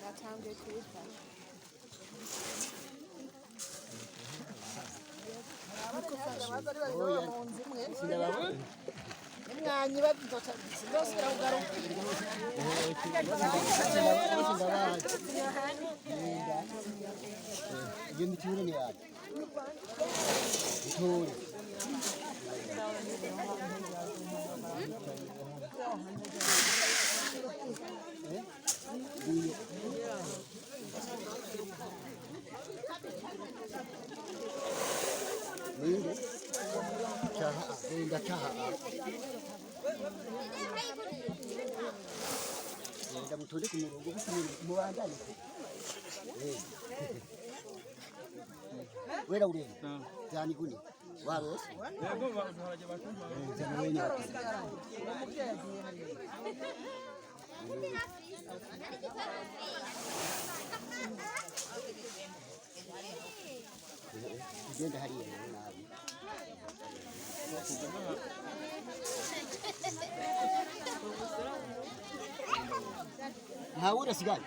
atangiye kubifata mwanyi babidocha ndosira kugaruka Gini kiure ni yaad. Kiure. Nini? Chaha, inda chaha. Inda mutole kumurongo muwandani. Wera uri. Jani kuni. Waro. Yego baharaje batumba. Jani wenye. Kugenda hariya nabi. Ntawura sigari.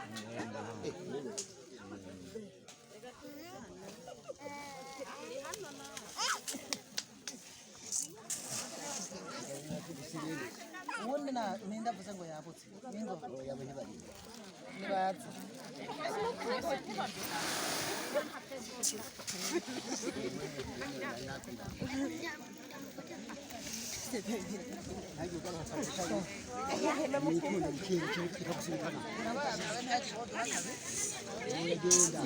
ubundi ndavuze ngo yabutse ningo Yabonye bari. nibaza Hayo bana hasa. Nikunda ikintu kikakusinkana. Ngenda.